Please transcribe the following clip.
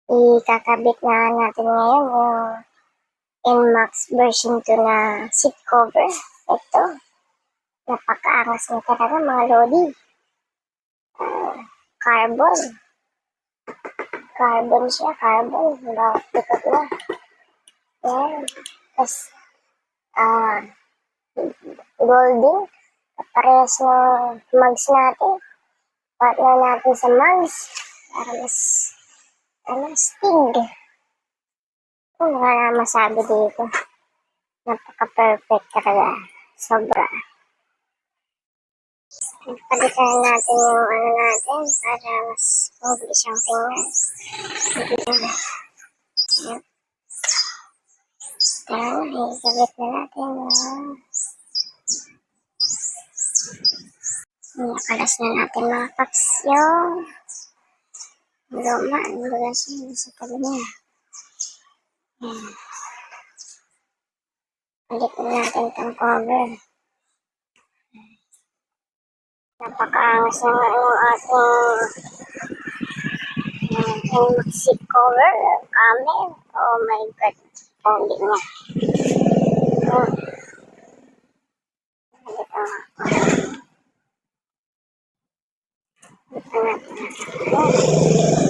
Ikakabit na natin ngayon yung NMAX version 2 na seat cover. Ito, napakaangas na talaga mga lodi. Carbon. Carbon siya, carbon. Bawat pikot na. Ayan. Tapos, golding. Parehas ng mugs natin. Partner natin sa mugs. Para mas, stig. Wala na masabi dito. Napaka-perfect talaga. Sobra. Palitan natin yung natin para mas pogi siyang tingnan. Yep. Kaya, ikabit na natin nakalas na natin mga paps yung luma. Ano siya sa tabi niya. Palit na natin itong cover. Napakaangas na yung ating seat cover. Camel. Oh my God. Pogi niya. Ito natin.